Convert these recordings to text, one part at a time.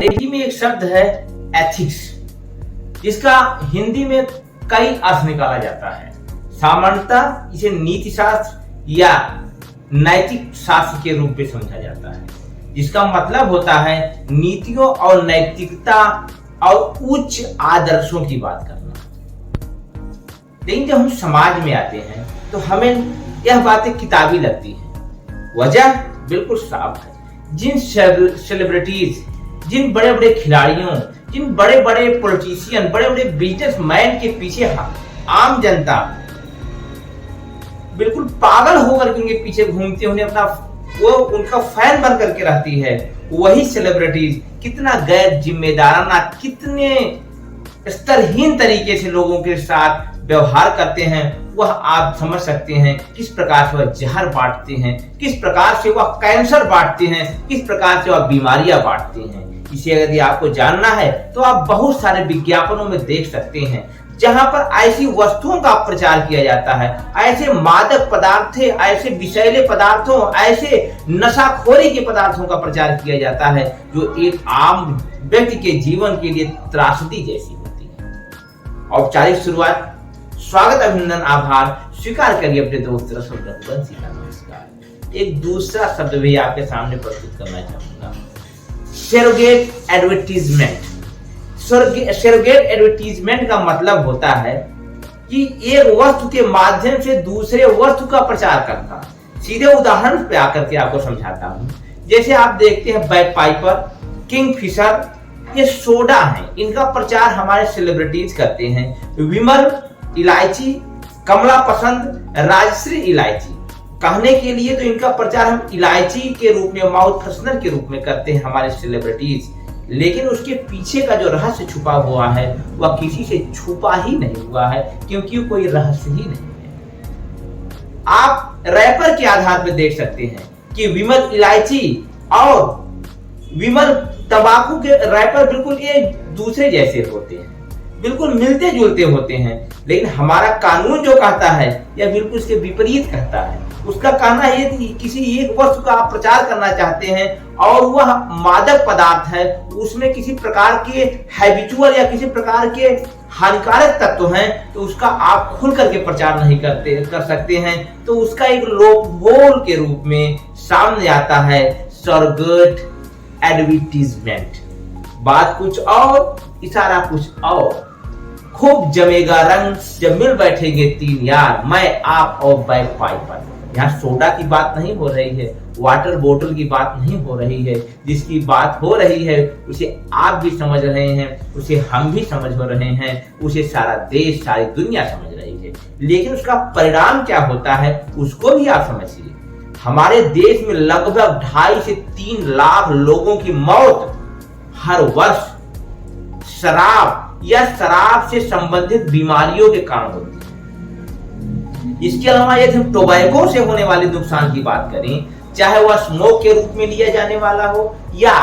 अंग्रेजी में एक शब्द है एथिक्स, जिसका हिंदी में कई अर्थ निकाला जाता है। सामान्यतः इसे नीति शास्त्र या नैतिक शास्त्र के रूप में समझा जाता है, जिसका मतलब होता है नीतियों और नैतिकता और उच्च आदर्शों की बात करना। लेकिन जब हम समाज में आते हैं तो हमें यह बातें किताबी लगती हैं। वजह बिल्कुल साफ है। जिन सेलिब्रिटीज, जिन बड़े बड़े खिलाड़ियों, जिन बड़े बड़े पॉलिटिशियन, बड़े बड़े बिजनेसमैन के पीछे आम जनता बिल्कुल पागल होकर के उनके पीछे घूमती है, उन्हें अपना वो उनका फैन बन करके रहती है, वही सेलिब्रिटीज कितना गैर जिम्मेदाराना, कितने स्तरहीन तरीके से लोगों के साथ व्यवहार करते हैं, वह आप समझ सकते हैं। किस प्रकार से वह जहर बांटते हैं, किस प्रकार से वह कैंसर बांटते हैं, किस प्रकार से वह बीमारियां बांटते हैं। इसे यदि आपको जानना है तो आप बहुत सारे विज्ञापनों में देख सकते हैं, जहां पर ऐसी वस्तुओं का प्रचार किया जाता है, ऐसे मादक पदार्थ, ऐसे विषैले पदार्थों, ऐसे नशाखोरी के पदार्थों का प्रचार किया जाता है, जो एक आम व्यक्ति के जीवन के लिए त्रासदी जैसी होती है। औपचारिक शुरुआत, स्वागत, अभिनंदन, आभार स्वीकार करिए अपने दोस्त रसूल रघुवंशी का नमस्कार। एक दूसरा शब्द भी आपके सामने प्रस्तुत करना चाहूंगा, सरोगेट एडवर्टीजमेंट। सरोगेट एडवर्टीजमेंट का मतलब होता है कि एक वस्तु के माध्यम से दूसरे वस्तु का प्रचार करना। सीधे उदाहरण पे आकर के आपको समझाता हूं। जैसे आप देखते हैं बैग पाइपर, किंगफिशर, ये सोडा है, इनका प्रचार हमारे सेलिब्रिटीज करते हैं। विमल इलायची, कमला पसंद, राजश्री इलायची, कहने के लिए तो इनका प्रचार हम इलायची के रूप में, माउथ फ्रेशनर के रूप में करते हैं हमारे सेलिब्रिटीज। लेकिन उसके पीछे का जो रहस्य छुपा हुआ है वह किसी से छुपा ही नहीं हुआ है, क्योंकि कोई रहस्य ही नहीं है। आप रैपर के आधार पर देख सकते हैं कि विमल इलायची और विमल तंबाकू के रैपर बिल्कुल एक दूसरे जैसे होते हैं, बिल्कुल मिलते जुलते होते हैं। लेकिन हमारा कानून जो कहता है यह बिल्कुल इसके विपरीत कहता है। उसका कहना है कि किसी एक वस्तु का आप प्रचार करना चाहते हैं और वह मादक पदार्थ है, उसमें किसी प्रकार के हैबिचुअल या किसी प्रकार के हानिकारक तत्व हैं, तो उसका आप खुल करके प्रचार नहीं कर सकते हैं। तो उसका एक लोगोल के रूप में सामने आता है सरोगेट एडवर्टीजमेंट। बात कुछ और, इशारा कुछ और। खूब जमेगा रंग जब मिल बैठेंगे तीन यार, मैं आप और बैग पाइपर। यहाँ सोडा की बात नहीं हो रही है, वाटर बोतल की बात नहीं हो रही है। जिसकी बात हो रही है उसे आप भी समझ रहे हैं, उसे हम भी समझ हो रहे हैं, उसे सारा देश, सारी दुनिया समझ रही है। लेकिन उसका परिणाम क्या होता है उसको भी आप समझिए। हमारे देश में लगभग 2.5 से 3 लाख लोगों की मौत हर वर्ष शराब या शराब से संबंधित बीमारियों के कारण होती है। इसके अलावा यदि हम टोबैको से होने वाले नुकसान की बात करें, चाहे वह स्मोक के रूप में लिया जाने वाला हो या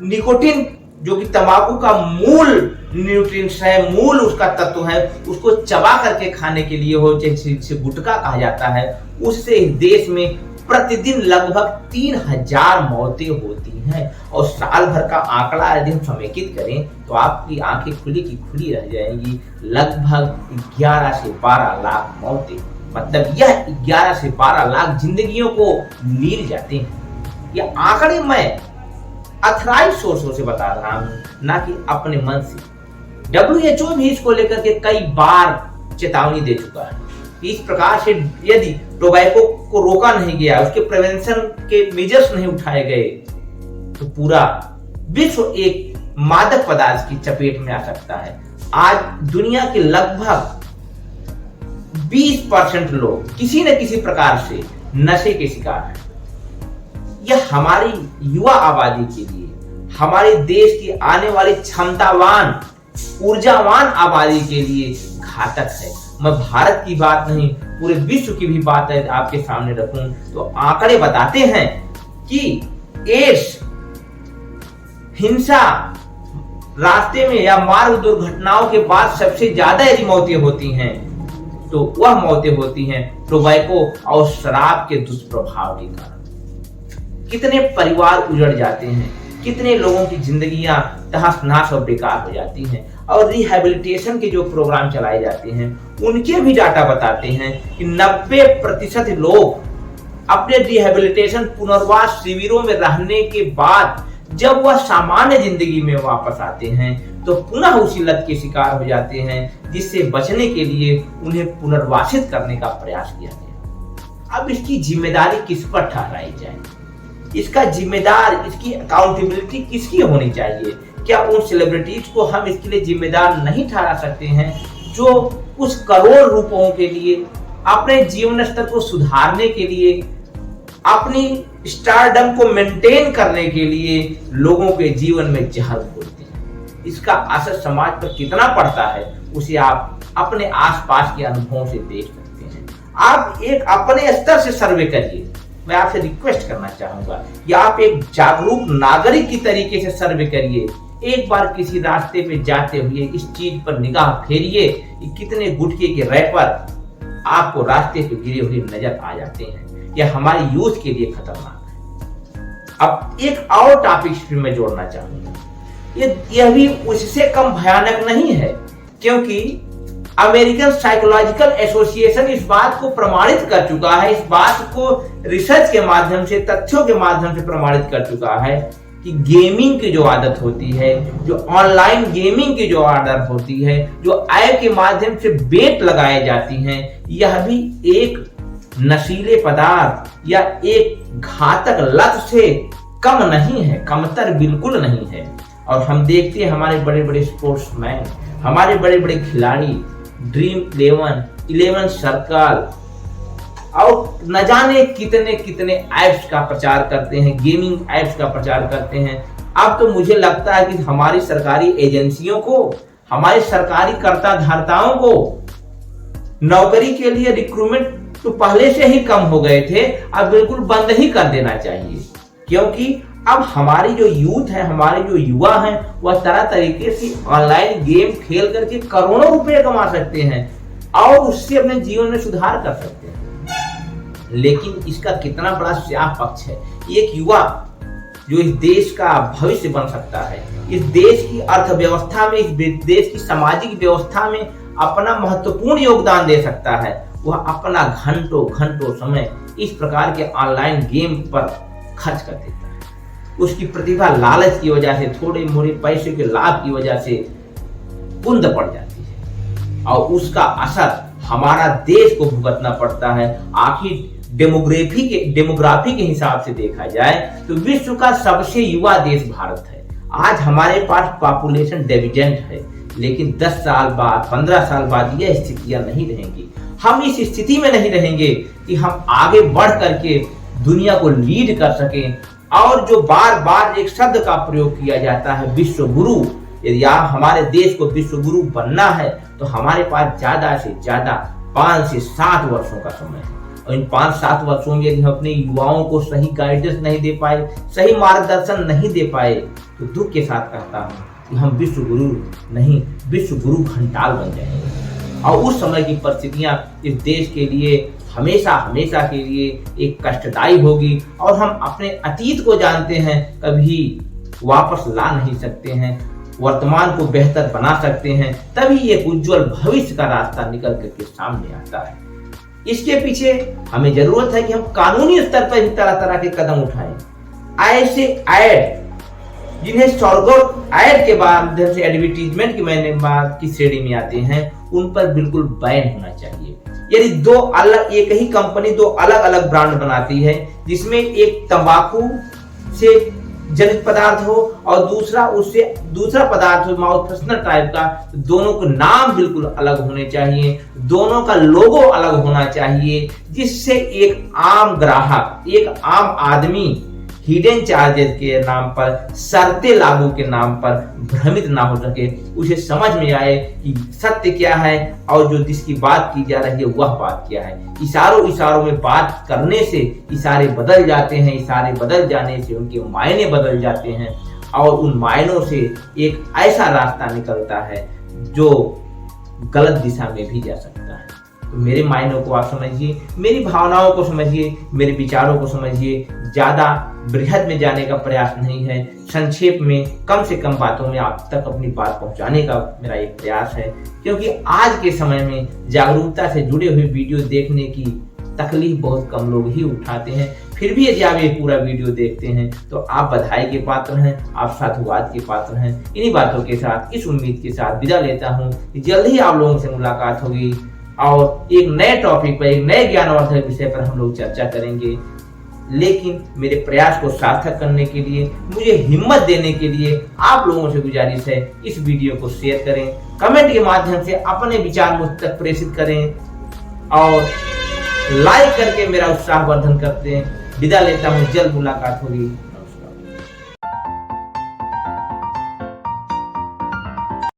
निकोटिन, जो कि तंबाकू का मूल न्यूट्रिएंट्स है, मूल उसका तत्व है, उसको चबा करके खाने के लिए हो, जिसे गुटखा कहा जाता है, उससे देश में प्रतिदिन लगभग 3000 मौतें होती हैं। और साल भर का आंकड़ा यदि हम समेकित करें तो आपकी आंखें खुली की खुली रह जाएंगी। लगभग 11 से 12 लाख मौतें, मतलब यह 11 से 12 लाख जिंदगियों को लील जाते हैं। यह आंकड़े मैं अथराइज्ड सोर्सों से बता रहा हूं, ना कि अपने मन से। WHO भी इसको लेकर के कई बार चेतावनी दे चुका है। इस प्रकार से यदि टोबैको को रोका नहीं गया, उसके प्रिवेंशन के मेजर्स नहीं उठाए गए, तो पूरा विश्व एक मादक पदार्थ की चपेट में आ सकता है। आज दुनिया के लगभग 20% लोग किसी न किसी प्रकार से नशे के शिकार हैं। यह हमारी युवा आबादी के लिए, हमारे देश की आने वाली क्षमतावान, ऊर्जावान आबादी के लिए घातक है। मैं भारत की बात नहीं, पूरे विश्व की भी बात है आपके सामने रखूं तो आंकड़े बताते हैं कि एड्स, हिंसा, रास्ते में या मार्ग दुर्घटनाओं के बाद सबसे ज्यादा यदि मौतें होती हैं तो वह मौतें होती हैं टोबैको और शराब के दुष्प्रभाव के कारण। कितने परिवार उजड़ जाते हैं, कितने लोगों की जिंदगियां तहस नहस और बेकार हो जाती हैं। और रिहैबिलिटेशन के जो प्रोग्राम चलाए जाते हैं उनके भी डाटा बताते हैं कि 90% लोग अपने रिहैबिलिटेशन पुनर्वास शिविरों में रहने के बाद जब वह सामान्य जिंदगी में वापस आते हैं तो पुनः उसी लत के शिकार हो जाते हैं, जिससे बचने के लिए उन्हें पुनर्वासित करने का प्रयास किया गया। अब इसकी जिम्मेदारी किस पर ठहराई जाए, इसका जिम्मेदार, इसकी अकाउंटेबिलिटी किसकी होनी चाहिए? क्या उन सेलिब्रिटीज को हम इसके लिए जिम्मेदार नहीं ठहरा सकते हैं जो कुछ करोड़ रुपयों के लिए, अपने जीवन स्तर को सुधारने के लिए, अपनी स्टारडम को मेंटेन करने के लिए लोगों के जीवन में जहर घोलते हैं? इसका असर समाज पर कितना पड़ता है उसे आप अपने आसपास के अनुभवों से देख सकते हैं। आप एक अपने स्तर से सर्वे करिए। मैं आपसे रिक्वेस्ट करना चाहूंगा कि आप एक जागरूक नागरिक की तरीके से सर्वे करिए। एक बार किसी रास्ते पे जाते हुए इस चीज पर निगाह फेरिए कि कितने गुटखे के रैपर आपको रास्ते पे गिरे हुए नजर आ जाते हैं। यह हमारी यूथ के लिए खतरनाक है। अब एक और टॉपिक फिर मैं जोड़ना चाहूंगा, यह भी उससे कम भयानक नहीं है, क्योंकि अमेरिकन साइकोलॉजिकल एसोसिएशन इस बात को प्रमाणित कर चुका है, इस बात को रिसर्च के माध्यम से, तथ्यों के माध्यम से प्रमाणित कर चुका है कि गेमिंग की जो आदत होती है, जो ऑनलाइन गेमिंग की जो आदत होती है, जो ऐप के माध्यम से बेट लगाए जाती हैं, यह भी एक नशीले पदार्थ या एक घातक लत से कम नहीं है, कमतर बिल्कुल नहीं है। और हम देखते हैं हमारे बड़े बड़े स्पोर्ट्समैन, हमारे बड़े बड़े खिलाड़ी ड्रीम 11 सर्कल और न जाने कितने कितने ऐप्स का प्रचार करते हैं, गेमिंग ऐप्स का प्रचार करते हैं। अब तो मुझे लगता है कि हमारी सरकारी एजेंसियों को, हमारे सरकारी कर्ता धर्ताओं को नौकरी के लिए रिक्रूटमेंट तो पहले से ही कम हो गए थे, अब बिल्कुल बंद ही कर देना चाहिए, क्योंकि अब हमारी जो यूथ है, हमारे जो युवा हैं, वह तरह तरीके से ऑनलाइन गेम खेल करके करोड़ों रुपए कमा सकते हैं और उससे अपने जीवन में सुधार कर सकते हैं। लेकिन इसका कितना बड़ा स्याह पक्ष है। एक युवा जो इस देश का भविष्य बन सकता है, इस देश की अर्थव्यवस्था में, इस देश की सामाजिक व्यवस्था में अपना महत्वपूर्ण योगदान दे सकता है, वह अपना घंटों घंटों समय इस प्रकार के ऑनलाइन गेम पर खर्च कर देता है। उसकी प्रतिभा लालच की वजह से, थोड़े मोड़े पैसे के लाभ की वजह से कुंद पड़ जाती है और उसका असर हमारा देश को भुगतना पड़ता है। आखिर डेमोग्राफी के हिसाब से देखा जाए तो विश्व का सबसे युवा देश भारत है। आज हमारे पास पॉपुलेशन डिविडेंड है, लेकिन 10 साल बाद, 15 साल बाद यह स्थितियां नहीं रहेंगी। हम इस स्थिति में नहीं रहेंगे कि हम आगे बढ़ करके दुनिया को लीड कर सकें। और जो बार बार एक शब्द का प्रयोग किया जाता है, विश्व गुरु, यदि हमारे देश को विश्व गुरु बनना है तो हमारे पास ज्यादा से ज्यादा 5 से 7 वर्षों का समय है। और इन 5-7 वर्षों में यदि हम अपने युवाओं को सही गाइडेंस नहीं दे पाए, सही मार्गदर्शन नहीं दे पाए, तो दुख के साथ कहता हूँ कि हम विश्व गुरु नहीं, विश्व गुरु घंटाल बन जाएंगे। और उस समय की परिस्थितियां इस देश के लिए हमेशा हमेशा के लिए एक कष्टदायी होगी और हम अपने अतीत को जानते हैं, कभी वापस ला नहीं सकते हैं। वर्तमान को बेहतर बना सकते हैं, तभी एक उज्जवल भविष्य का रास्ता निकल करके सामने आता है। इसके पीछे हमें जरूरत है कि हम कानूनी स्तर पर भी तरह तरह के कदम उठाएं। ऐसे ऐड जिन्हें सॉर्गोट ऐड के माध्यम से एडवर्टीजमेंट की मैंने बात की श्रेणी में आते हैं, उन पर बिल्कुल बैन होना चाहिए। यदि एक ही कंपनी 2 अलग अलग ब्रांड बनाती है, जिसमें एक तंबाकू से जनित पदार्थ हो और दूसरा पदार्थ हो माउथ फ्रेशनर टाइप का, तो दोनों के नाम बिल्कुल अलग होने चाहिए, दोनों का लोगो अलग होना चाहिए, जिससे एक आम ग्राहक, एक आम आदमी हिडन चार्जेस के नाम पर, शर्तें लागू के नाम पर भ्रमित ना हो सके, उसे समझ में आए कि सत्य क्या है और जो जिसकी बात की जा रही है वह बात क्या है। इशारों में बात करने से इशारे बदल जाते हैं, इशारे बदल जाने से उनके मायने बदल जाते हैं और उन मायनों से एक ऐसा रास्ता निकलता है जो गलत दिशा में भी जा सकता है। तो मेरे मायनों को आप समझिए, मेरी भावनाओं को समझिए, मेरे विचारों को समझिए। ज्यादा बृहद में जाने का प्रयास नहीं है, संक्षेप में कम से कम बातों में आप तक अपनी बात पहुंचाने का मेरा एक प्रयास है। क्योंकि आज के समय में जागरूकता से जुड़े हुए वीडियो देखने की तकलीफ बहुत कम लोग ही उठाते हैं। फिर भी यदि आप ये पूरा वीडियो देखते हैं तो आप बधाई के पात्र हैं, आप साधुवाद के पात्र हैं। इन्हीं बातों के साथ, इस उम्मीद के साथ विदा लेता हूँ कि जल्द ही आप लोगों से मुलाकात होगी और एक नए टॉपिक पर, एक नए ज्ञानवर्धक विषय पर हम लोग चर्चा करेंगे। लेकिन मेरे प्रयास को सार्थक करने के लिए, मुझे हिम्मत देने के लिए आप लोगों से गुजारिश है, इस वीडियो को शेयर करें, कमेंट के माध्यम से अपने विचार मुझ तक प्रेषित करें और लाइक करके मेरा उत्साह वर्धन करते हैं। विदा लेता हूँ, जल्द मुलाकात होगी।